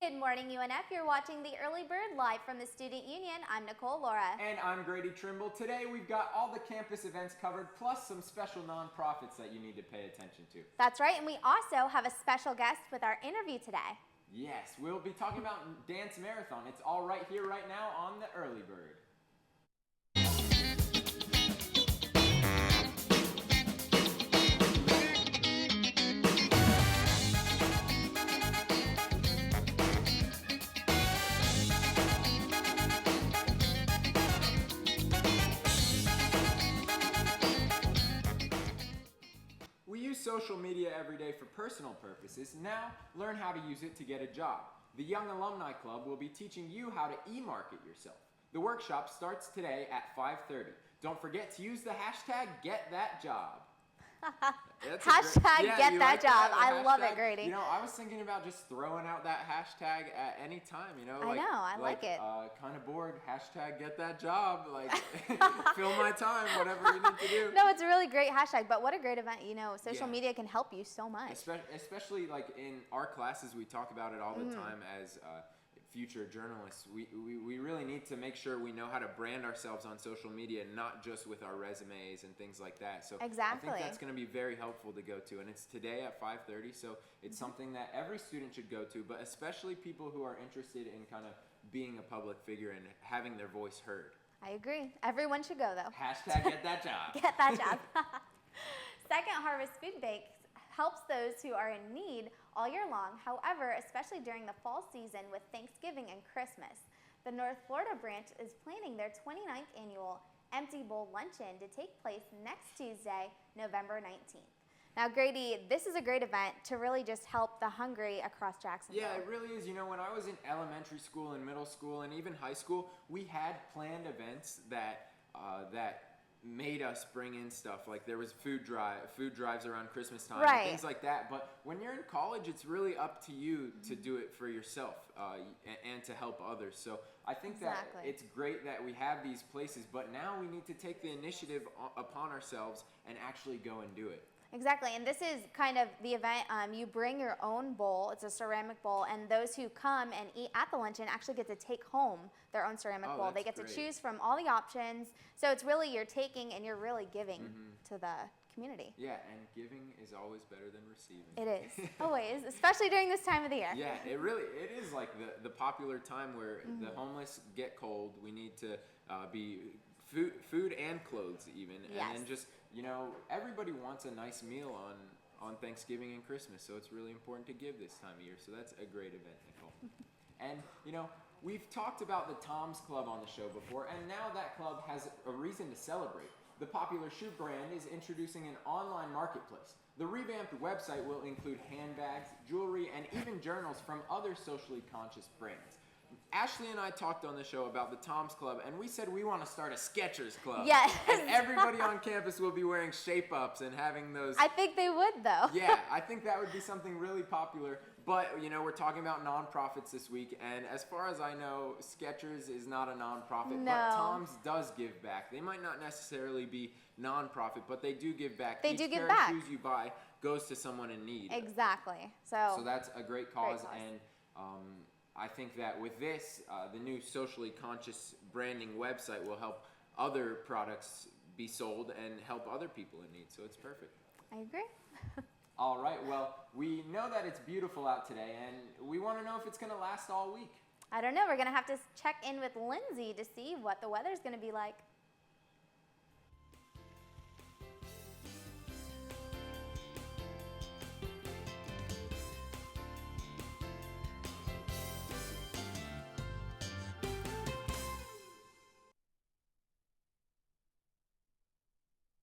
Good morning, UNF. You're watching the Early Bird live from the Student Union. I'm Nicole Laura. And I'm Grady Trimble. Today we've got all the campus events covered, plus some special nonprofits that you need to pay attention to. That's right, and we also have a special guest with our interview today. Yes, we'll be talking about Dance Marathon. It's all right here, right now on the Early Bird. We use social media every day for personal purposes. Now, learn how to use it to get a job. The Young Alumni Club will be teaching you how to e-market yourself. The workshop starts today at 5:30. Don't forget to use the hashtag #GetThatJob. Hashtag get that job. I love it, Grady. You know, I was thinking about just throwing out that hashtag at any time, you know. I know, I like it. Kind of bored, hashtag get that job. Like, fill my time, whatever you need to do. No, it's a really great hashtag, but what a great event. You know, social media can help you so much. Especially like in our classes, we talk about it all the time as future journalists. We really need to make sure we know how to brand ourselves on social media, not just with our resumes and things like that. So exactly. I think that's going to be very helpful to go to, and it's today at 5:30. So it's something that every student should go to, but especially people who are interested in kind of being a public figure and having their voice heard. I agree. Everyone should go though. Hashtag get that job. Get that job. Second Harvest Food Bank helps those who are in need all year long. However, especially during the fall season with Thanksgiving and Christmas. The North Florida branch is planning their 29th annual Empty Bowl Luncheon to take place next Tuesday, November 19th. Now, Grady, this is a great event to really just help the hungry across Jacksonville. Yeah, it really is. You know, when I was in elementary school and middle school and even high school, we had planned events that made us bring in stuff. Like there was food drives around Christmas time, right, and things like that. But when you're in college, it's really up to you to do it for yourself and to help others. So I think that it's great that we have these places, but now we need to take the initiative upon ourselves and actually go and do it. Exactly, and this is kind of the event. You bring your own bowl. It's a ceramic bowl, and those who come and eat at the luncheon actually get to take home their own ceramic bowl. They get to choose from all the options. So it's really you're taking and you're really giving to the community. Yeah, and giving is always better than receiving. It is, always, especially during this time of the year. Yeah, it is like the popular time where the homeless get cold. We need to be food and clothes even, and then just, you know, everybody wants a nice meal on Thanksgiving and Christmas, so it's really important to give this time of year. So that's a great event, Nicole. And you know, we've talked about the Tom's Club on the show before, and now that club has a reason to celebrate. The popular shoe brand is introducing an online marketplace. The revamped website will include handbags, jewelry, and even journals from other socially conscious brands. Ashley and I talked on the show about the Tom's Club, and we said we want to start a Skechers Club. Yes. And everybody on campus will be wearing shape-ups and having those. I think they would, though. Yeah, I think that would be something really popular. But, you know, we're talking about nonprofits this week, and as far as I know, Skechers is not a nonprofit, but Tom's does give back. They might not necessarily be nonprofit, but they do give back. They do give back. Each back. pair of shoes you buy goes to someone in need. Exactly. So that's a great cause. And I think that with this, the new socially conscious branding website will help other products be sold and help other people in need. So it's perfect. I agree. All right. Well, we know that it's beautiful out today, and we want to know if it's going to last all week. I don't know. We're going to have to check in with Lindsay to see what the weather's going to be like.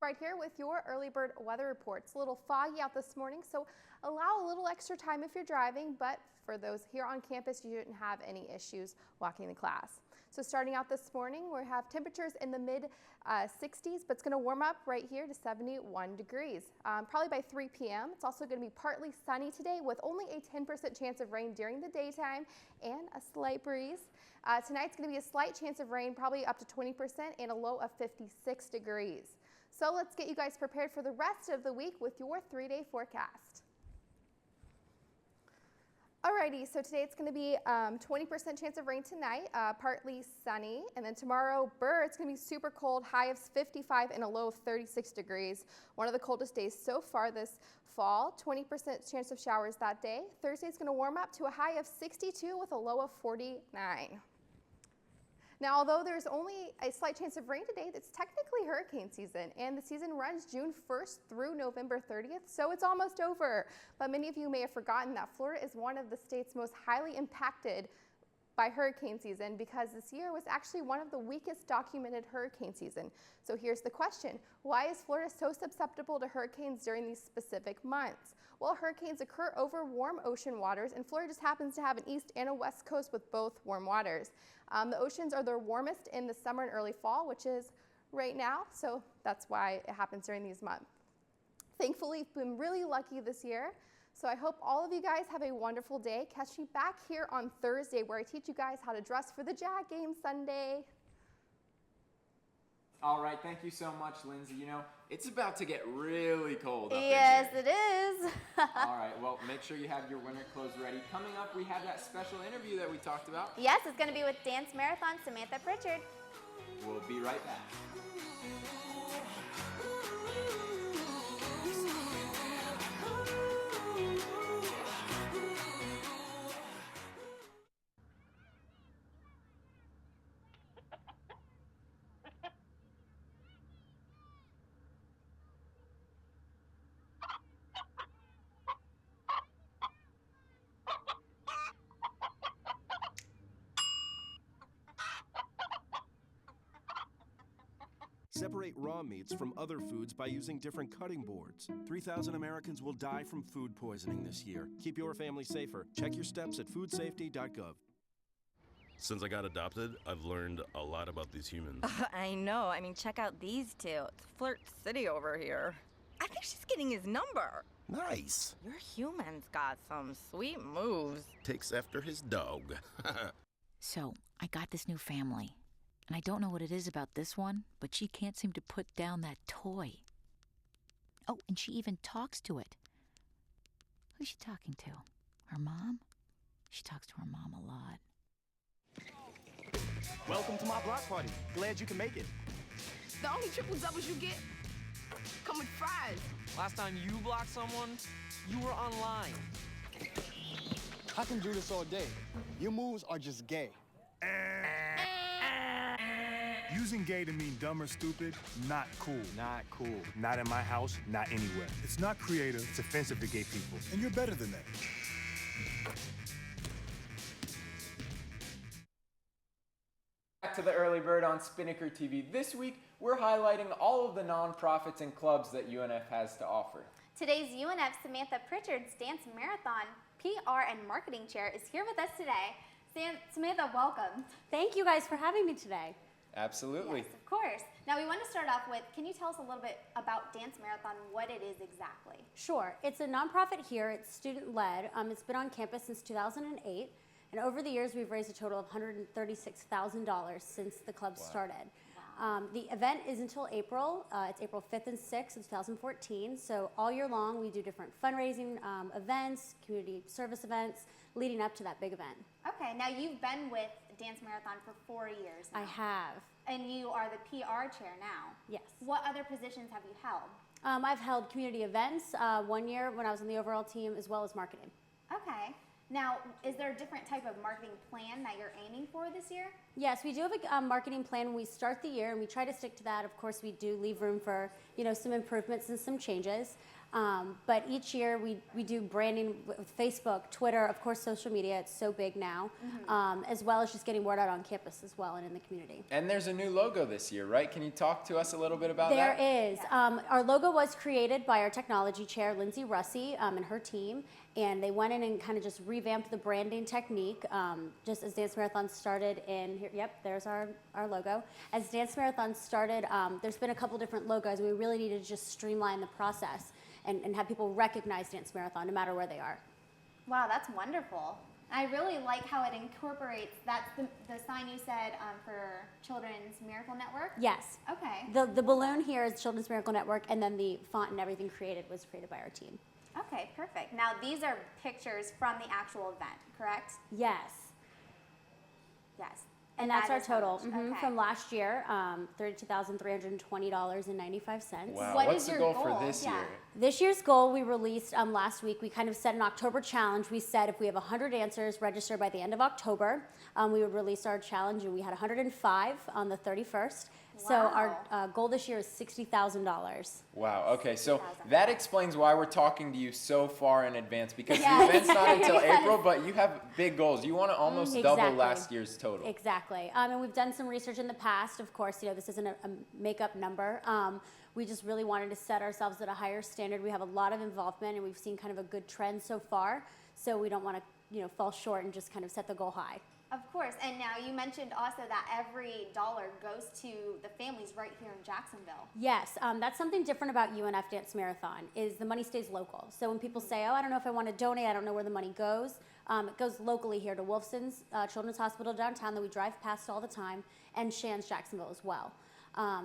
Right here with your early bird weather report. It's a little foggy out this morning, so allow a little extra time if you're driving, but for those here on campus, you shouldn't have any issues walking to class. So starting out this morning, we have temperatures in the mid 60s, but it's going to warm up right here to 71 degrees. Probably by 3 p.m. It's also going to be partly sunny today with only a 10% chance of rain during the daytime and a slight breeze. Tonight's going to be a slight chance of rain, probably up to 20%, and a low of 56 degrees. So let's get you guys prepared for the rest of the week with your 3-day forecast. Alrighty, so today it's going to be 20% chance of rain tonight, partly sunny, and then tomorrow, it's going to be super cold, high of 55 and a low of 36 degrees. One of the coldest days so far this fall, 20% chance of showers that day. Thursday is going to warm up to a high of 62 with a low of 49. Now, although there's only a slight chance of rain today, it's technically hurricane season, and the season runs June 1st through November 30th, so it's almost over. But many of you may have forgotten that Florida is one of the states most highly impacted by hurricane season because this year was actually one of the weakest documented hurricane season. So here's the question: why is Florida so susceptible to hurricanes during these specific months? Well, hurricanes occur over warm ocean waters, and Florida just happens to have an east and a west coast with both warm waters. The oceans are their warmest in the summer and early fall, which is right now, so that's why it happens during these months. Thankfully, we've been really lucky this year, so I hope all of you guys have a wonderful day. Catch me back here on Thursday where I teach you guys how to dress for the Jag game Sunday. All right, thank you so much, Lindsay. You know, it's about to get really cold up Yes, in it is. All right, well, make sure you have your winter clothes ready. Coming up, we have that special interview that we talked about. Yes, it's going to be with Dance Marathon Samantha Pritchard. We'll be right back. Separate raw meats from other foods by using different cutting boards. 3,000 Americans will die from food poisoning this year. Keep your family safer. Check your steps at foodsafety.gov. Since I got adopted, I've learned a lot about these humans. I know. I mean, check out these two. It's Flirt City over here. I think she's getting his number. Nice. Your human's got some sweet moves. Takes after his dog. So, I got this new family. And I don't know what it is about this one, but she can't seem to put down that toy. Oh, and she even talks to it. Who's she talking to? Her mom? She talks to her mom a lot. Welcome to my block party. Glad you can make it. The only triple doubles you get come with fries. Last time you blocked someone, you were online. I can do this all day. Your moves are just gay. Using gay to mean dumb or stupid, not cool. Not cool. Not in my house, not anywhere. It's not creative, it's offensive to gay people. And you're better than that. Back to the Early Bird on Spinnaker TV. This week, we're highlighting all of the nonprofits and clubs that UNF has to offer. Today's UNF Samantha Pritchard's Dance Marathon PR and Marketing Chair is here with us today. Samantha, welcome. Thank you guys for having me today. Absolutely. Yes, of course. Now we want to start off with, can you tell us a little bit about Dance Marathon, what it is exactly? Sure. It's a nonprofit here. It's student-led. It's been on campus since 2008. And over the years, we've raised a total of $136,000 since the club started. Wow. The event is until April. It's April 5th and 6th of 2014. So all year long, we do different fundraising events, community service events, leading up to that big event. Okay. Now you've been with Dance Marathon for 4 years now. I have. And you are the PR chair now. Yes. What other positions have you held? I've held community events 1 year when I was on the overall team, as well as marketing. Okay. Now, is there a different type of marketing plan that you're aiming for this year? Yes, we do have a marketing plan when we start the year, and we try to stick to that. Of course, we do leave room for, some improvements and some changes. But each year we do branding with Facebook, Twitter, of course, social media. It's so big now, as well as just getting word out on campus as well and in the community. And there's a new logo this year, right? Can you talk to us a little bit about that? There is. Our logo was created by our technology chair, Lindsay Russi, and her team. And they went in and kind of just revamped the branding technique. Just as Dance Marathon started in here, yep, there's our logo. As Dance Marathon started, there's been a couple different logos. We really needed to just streamline the process and have people recognize Dance Marathon no matter where they are. Wow, that's wonderful. I really like how it incorporates, that's the sign you said for Children's Miracle Network? Yes. Okay. The balloon here is Children's Miracle Network, and then the font and everything was created by our team. Okay, perfect. Now these are pictures from the actual event, correct? Yes. Yes. And that's our is how total much. Okay. from last year, $32,320.95. Wow, What what's is the your goal goal? for this Yeah. year? This year's goal we released last week. We kind of set an October challenge. We said if we have 100 answers registered by the end of October, we would release our challenge, and we had 105 on the 31st. So our goal this year is $60,000. Wow, okay, so that explains why we're talking to you so far in advance, because Yes. the event's not until Yes. April, but you have big goals. You want to almost double Exactly. last year's total. Exactly. And we've done some research in the past. Of course, this isn't a make-up number. We just really wanted to set ourselves at a higher standard. We have a lot of involvement, and we've seen kind of a good trend so far. So we don't want to, fall short and just kind of set the goal high. Of course. And now you mentioned also that every dollar goes to the families right here in Jacksonville. Yes, that's something different about UNF Dance Marathon is the money stays local. So when people say, oh, I don't know if I want to donate, I don't know where the money goes, it goes locally here to Wolfson's Children's Hospital downtown that we drive past all the time, and Shands Jacksonville as well.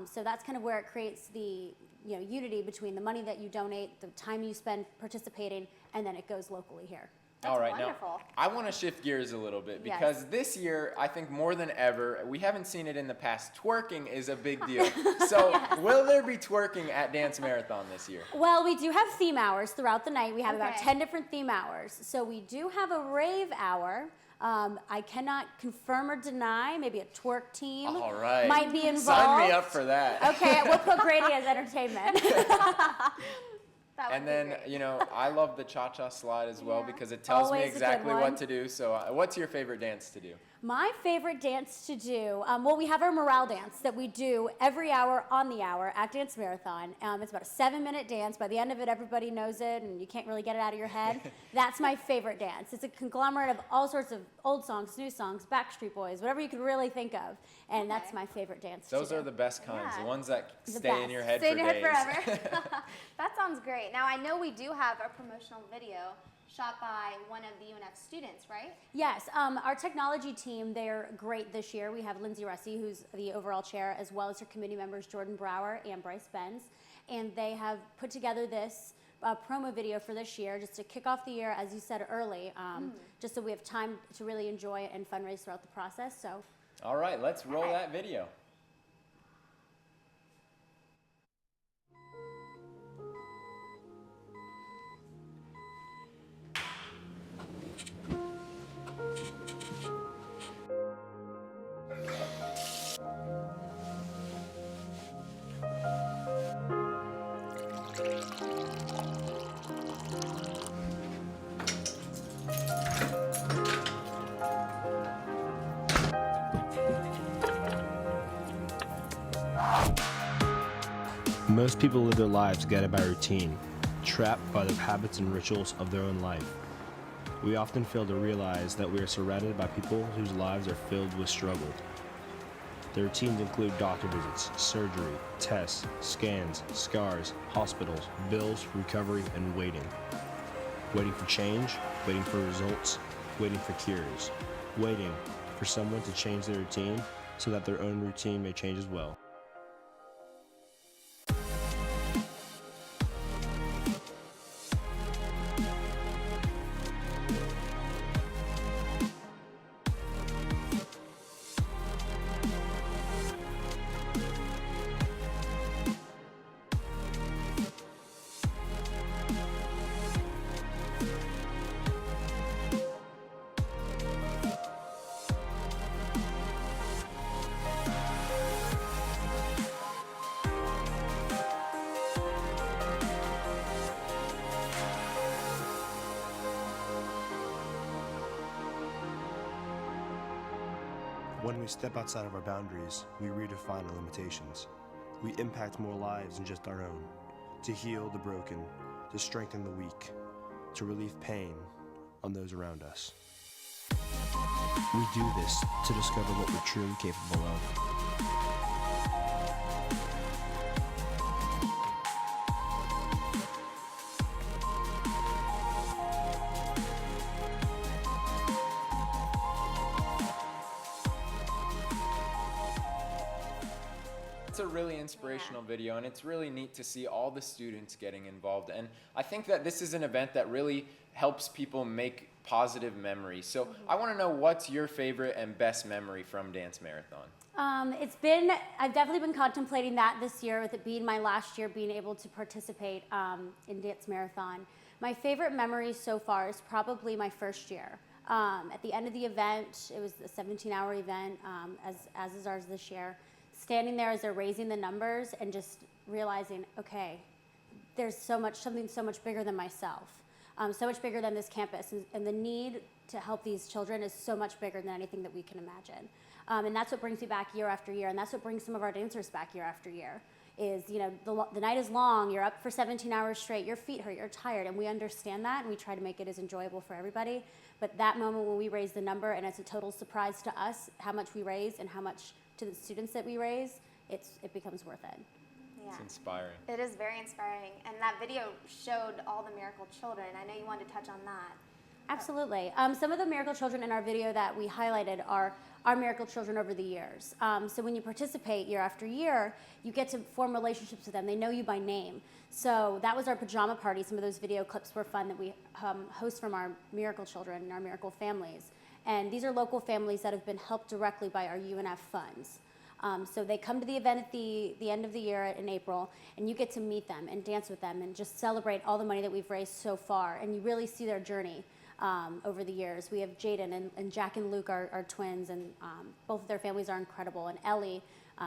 So that's kind of where it creates the unity between the money that you donate, the time you spend participating, and then it goes locally here. That's All right, wonderful. now I want to shift gears a little bit, Yes. because this year, I think more than ever, we haven't seen it in the past. Twerking is a big deal. So will there be twerking at Dance Marathon this year? Well, we do have theme hours throughout the night. We have about Okay. 10 different theme hours. So we do have a rave hour. I cannot confirm or deny. Maybe a twerk team All right. might be involved. Sign me up for that. Okay, we'll put Grady as entertainment. That would And be then, great. I love the cha-cha slide as well, Yeah. because it tells me Always a good exactly one. what to do. So what's your favorite dance to do? My favorite dance to do, we have our morale dance that we do every hour on the hour at Dance Marathon. It's about a 7-minute dance. By the end of it, everybody knows it, and you can't really get it out of your head. That's my favorite dance. It's a conglomerate of all sorts of old songs, new songs, Backstreet Boys, whatever you could really think of. And that's my favorite dance Those to do. are the best kinds, Yeah. the ones that The stay in best. your head Stay for in your head days. forever. That sounds great. Now I know we do have a promotional video shot by one of the UNF students, right? Yes, our technology team, they're great this year. We have Lindsay Russi, who's the overall chair, as well as her committee members, Jordan Brawer and Bryce Bentz. And they have put together this promo video for this year just to kick off the year, as you said early, just so we have time to really enjoy it and fundraise throughout the process. So, All right, let's roll that video. Most people live their lives guided by routine, trapped by the habits and rituals of their own life. We often fail to realize that we are surrounded by people whose lives are filled with struggle. Their routines include doctor visits, surgery, tests, scans, scars, hospitals, bills, recovery, and waiting. Waiting for change, waiting for results, waiting for cures, waiting for someone to change their routine so that their own routine may change as well. When we step outside of our boundaries, we redefine our limitations. We impact more lives than just our own, to heal the broken, to strengthen the weak, to relieve pain on those around us. We do this to discover what we're truly capable of. It's a really inspirational video, and it's really neat to see all the students getting involved. And I think that this is an event that really helps people make positive memories. So I want to know, what's your favorite and best memory from Dance Marathon? I've definitely been contemplating that this year, with it being my last year being able to participate in Dance Marathon. My favorite memory so far is probably my first year. At the end of the event, it was a 17-hour event, as is ours this year, standing there as they're raising the numbers and just realizing, okay, there's something so much bigger than myself, so much bigger than this campus, and the need to help these children is so much bigger than anything that we can imagine. And that's what brings me back year after year, and that's what brings some of our dancers back year after year. Is, you know, the night is long, you're up for 17 hours straight, your feet hurt, you're tired, and we understand that, and we try to make it as enjoyable for everybody. But that moment when we raise the number, and it's a total surprise to us how much we raise and how much to the students that we raise, it becomes worth it. Yeah. It's inspiring. It is very inspiring, and that video showed all the Miracle Children. I know you wanted to touch on that. Absolutely. Some of the Miracle Children in our video that we highlighted are our Miracle Children over the years. So when you participate year after year, you get to form relationships with them. They know you by name. So that was our pajama party. Some of those video clips were fun that we host from our Miracle Children and our Miracle families. And these are local families that have been helped directly by our UNF funds. So they come to the event at the end of the year in April, and you get to meet them and dance with them and just celebrate all the money that we've raised so far. And you really see their journey over the years. We have Jaden and Jack and Luke are twins, and both of their families are incredible. And Ellie,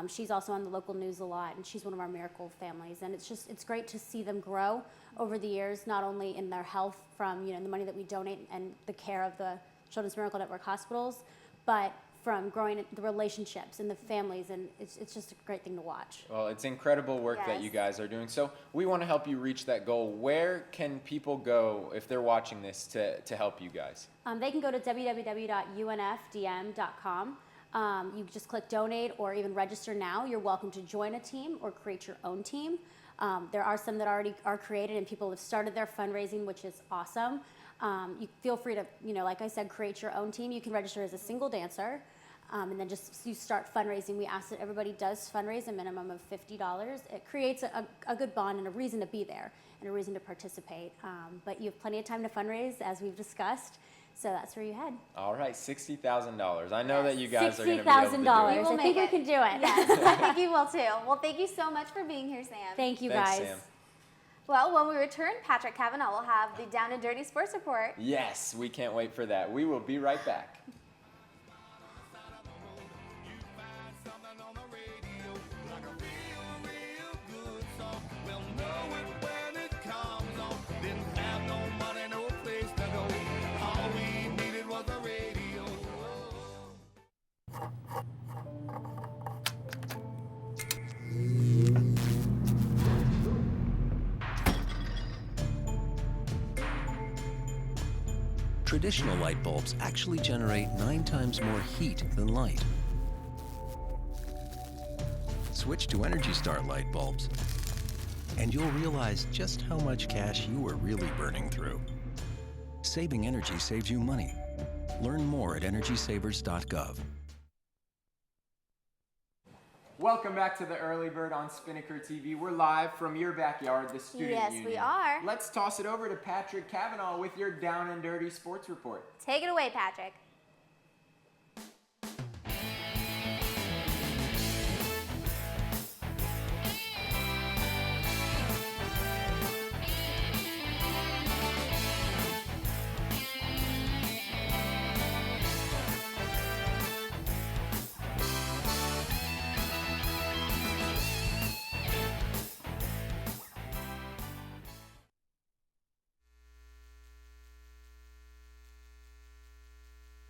she's also on the local news a lot, and she's one of our Miracle families. And it's great to see them grow over the years, not only in their health from the money that we donate and the care of the Children's Miracle Network hospitals, but from growing the relationships and the families, and it's just a great thing to watch. Well, it's incredible work that you guys are doing. So we want to help you reach that goal. Where can people go if they're watching this to help you guys? They can go to www.unfdm.com. You just click donate or even register now. You're welcome to join a team or create your own team. There are some that already are created, and people have started their fundraising, which is awesome. You feel free to, like I said, create your own team. You can register as a single dancer, and then you start fundraising. We ask that everybody does fundraise a minimum of $50. It creates a good bond and a reason to be there and a reason to participate. But you have plenty of time to fundraise, as we've discussed. So that's where you head. All right, $60,000. I know that you guys are going to be able to do it. $60,000. I think we can do it. Yes, I think you will too. Well, thank you so much for being here, Sam. Thank you, Thanks, guys. Sam. Well, when we return, Patrick Cavanaugh will have the Down and Dirty Sports Report. Yes, we can't wait for that. We will be right back. Traditional light bulbs actually generate 9 times more heat than light. Switch to Energy Star light bulbs, and you'll realize just how much cash you are really burning through. Saving energy saves you money. Learn more at energysavers.gov. Welcome back to the Early Bird on Spinnaker TV. We're live from your backyard, the Student Yes, Union. we are. Let's toss it over to Patrick Cavanaugh with your Down and Dirty Sports Report. Take it away, Patrick.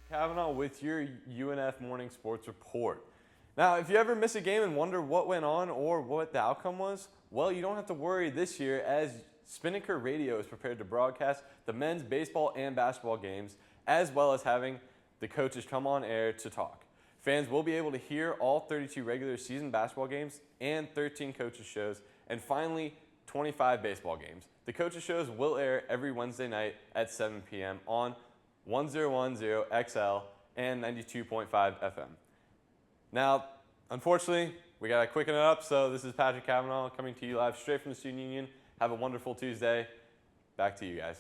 Cavanaugh with your UNF Morning Sports Report. Now, if you ever miss a game and wonder what went on or what the outcome was, well, you don't have to worry this year, as Spinnaker Radio is prepared to broadcast the men's baseball and basketball games, as well as having the coaches come on air to talk. Fans will be able to hear all 32 regular season basketball games and 13 coaches shows, and finally 25 baseball games. The coaches shows will air every Wednesday night at 7 p.m. on 1010 XL and 92.5 FM. Now, unfortunately, We got to quicken it up. So this is Patrick Cavanaugh coming to you live straight from the Student Union. Have a wonderful Tuesday. Back to you guys.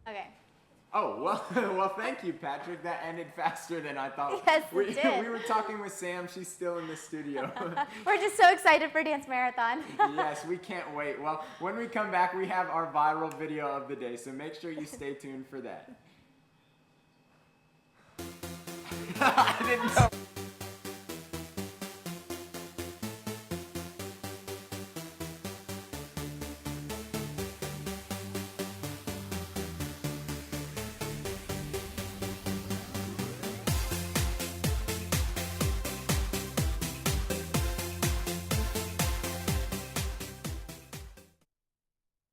Okay. Oh, well, thank you, Patrick. That ended faster than I thought. Yes, it did. We were talking with Sam. She's still in the studio. We're just so excited for Dance Marathon. Yes, we can't wait. Well, when we come back, we have our viral video of the day, so make sure you stay tuned for that. I didn't know.